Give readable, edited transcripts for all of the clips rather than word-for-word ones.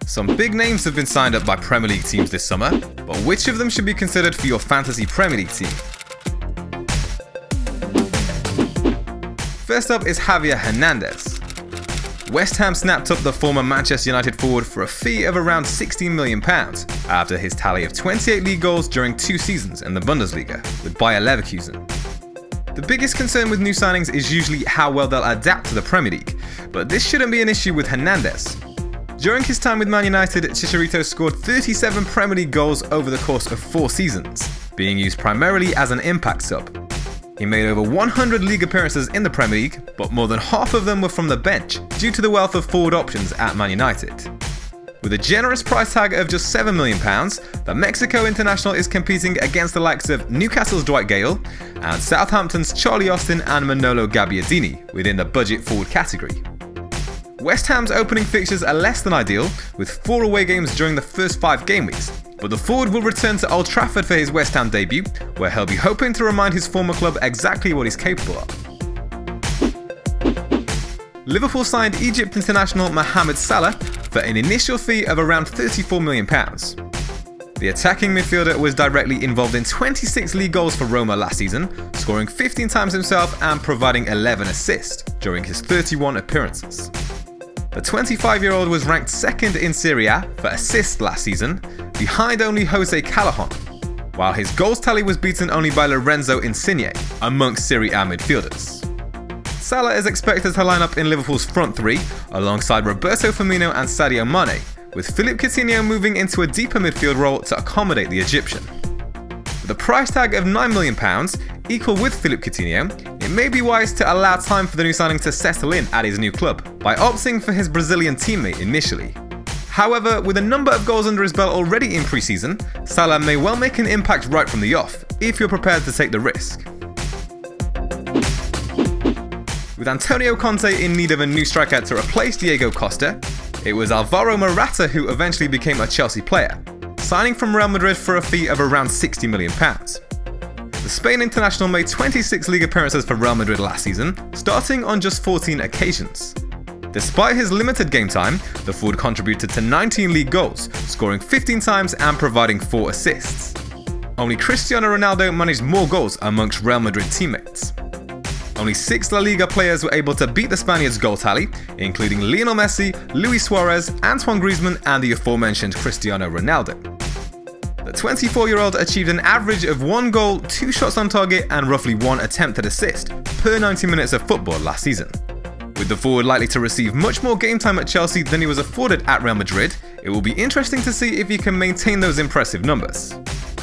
Some big names have been signed up by Premier League teams this summer, but which of them should be considered for your fantasy Premier League team? First up is Javier Hernandez. West Ham snapped up the former Manchester United forward for a fee of around £16 million after his tally of 28 league goals during 2 seasons in the Bundesliga with Bayer Leverkusen. The biggest concern with new signings is usually how well they'll adapt to the Premier League, but this shouldn't be an issue with Hernandez. During his time with Man United, Chicharito scored 37 Premier League goals over the course of 4 seasons, being used primarily as an impact sub. He made over 100 league appearances in the Premier League, but more than half of them were from the bench due to the wealth of forward options at Man United. With a generous price tag of just £7 million, the Mexico international is competing against the likes of Newcastle's Dwight Gale and Southampton's Charlie Austin and Manolo Gabbiadini within the budget forward category. West Ham's opening fixtures are less than ideal, with 4 away games during the first 5 game weeks, but the forward will return to Old Trafford for his West Ham debut, where he'll be hoping to remind his former club exactly what he's capable of. Liverpool signed Egypt international Mohamed Salah for an initial fee of around £34 million. The attacking midfielder was directly involved in 26 league goals for Roma last season, scoring 15 times himself and providing 11 assists during his 31 appearances. The 25-year-old was ranked 2nd in Serie A for assists last season, behind only Jose Callahan, while his goals tally was beaten only by Lorenzo Insigne amongst Serie A midfielders. Salah is expected to line up in Liverpool's front 3 alongside Roberto Firmino and Sadio Mane, with Philippe Coutinho moving into a deeper midfield role to accommodate the Egyptian. With a price tag of £9 million, equal with Philippe Coutinho, it may be wise to allow time for the new signing to settle in at his new club by opting for his Brazilian teammate initially. However, with a number of goals under his belt already in pre-season, Salah may well make an impact right from the off, if you're prepared to take the risk. With Antonio Conte in need of a new striker to replace Diego Costa, it was Alvaro Morata who eventually became a Chelsea player, signing from Real Madrid for a fee of around £60 million. The Spain international made 26 league appearances for Real Madrid last season, starting on just 14 occasions. Despite his limited game time, the forward contributed to 19 league goals, scoring 15 times and providing 4 assists. Only Cristiano Ronaldo managed more goals amongst Real Madrid teammates. Only 6 La Liga players were able to beat the Spaniards' goal tally, including Lionel Messi, Luis Suarez, Antoine Griezmann and the aforementioned Cristiano Ronaldo. The 24-year-old achieved an average of 1 goal, 2 shots on target and roughly 1 attempted assist per 90 minutes of football last season. With the forward likely to receive much more game time at Chelsea than he was afforded at Real Madrid, it will be interesting to see if he can maintain those impressive numbers.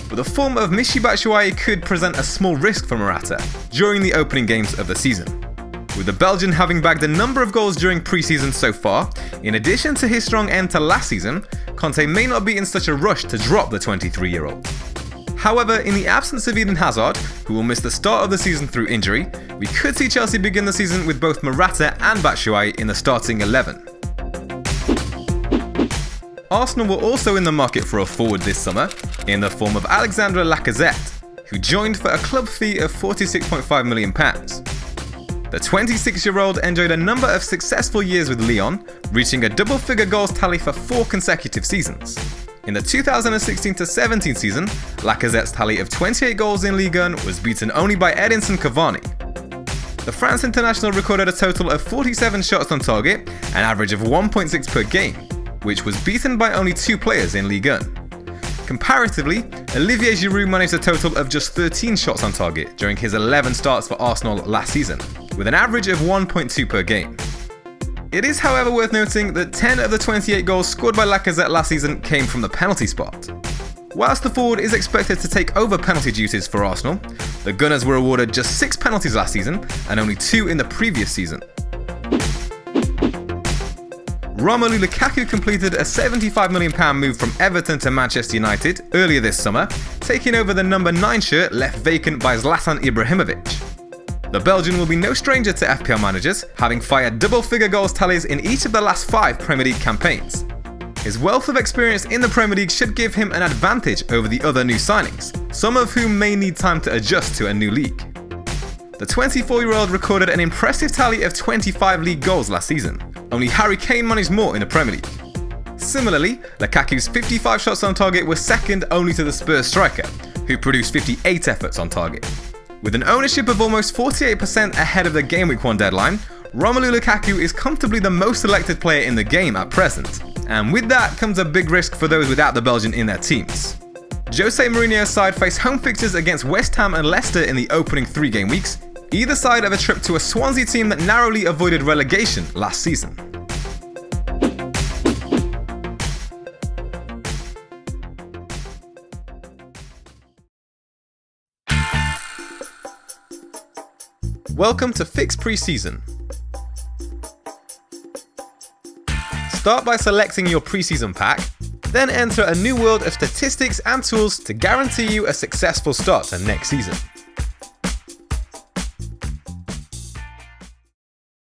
But the form of Michy Batshuayi could present a small risk for Morata during the opening games of the season. With the Belgian having bagged a number of goals during pre-season so far, in addition to his strong end to last season, Conte may not be in such a rush to drop the 23-year-old. However, in the absence of Eden Hazard, who will miss the start of the season through injury, we could see Chelsea begin the season with both Morata and Batshuayi in the starting 11. Arsenal were also in the market for a forward this summer, in the form of Alexandre Lacazette, who joined for a club fee of £46.5 million. The 26-year-old enjoyed a number of successful years with Lyon, reaching a double-figure goals tally for 4 consecutive seasons. In the 2016-17 season, Lacazette's tally of 28 goals in Ligue 1 was beaten only by Edinson Cavani. The France international recorded a total of 47 shots on target, an average of 1.6 per game, which was beaten by only 2 players in Ligue 1. Comparatively, Olivier Giroud managed a total of just 13 shots on target during his 11 starts for Arsenal last season, with an average of 1.2 per game. It is however worth noting that 10 of the 28 goals scored by Lacazette last season came from the penalty spot. Whilst the forward is expected to take over penalty duties for Arsenal, the Gunners were awarded just 6 penalties last season and only 2 in the previous season. Romelu Lukaku completed a £75 million move from Everton to Manchester United earlier this summer, taking over the number 9 shirt left vacant by Zlatan Ibrahimovic. The Belgian will be no stranger to FPL managers, having fired double-figure goals tallies in each of the last 5 Premier League campaigns. His wealth of experience in the Premier League should give him an advantage over the other new signings, some of whom may need time to adjust to a new league. The 24-year-old recorded an impressive tally of 25 league goals last season. Only Harry Kane managed more in the Premier League. Similarly, Lukaku's 55 shots on target were second only to the Spurs striker, who produced 58 efforts on target. With an ownership of almost 48% ahead of the Game Week 1 deadline, Romelu Lukaku is comfortably the most selected player in the game at present, and with that comes a big risk for those without the Belgian in their teams. Jose Mourinho's side face home fixtures against West Ham and Leicester in the opening 3 game weeks, either side of a trip to a Swansea team that narrowly avoided relegation last season. Welcome to Fix Preseason. Start by selecting your preseason pack, then enter a new world of statistics and tools to guarantee you a successful start to next season.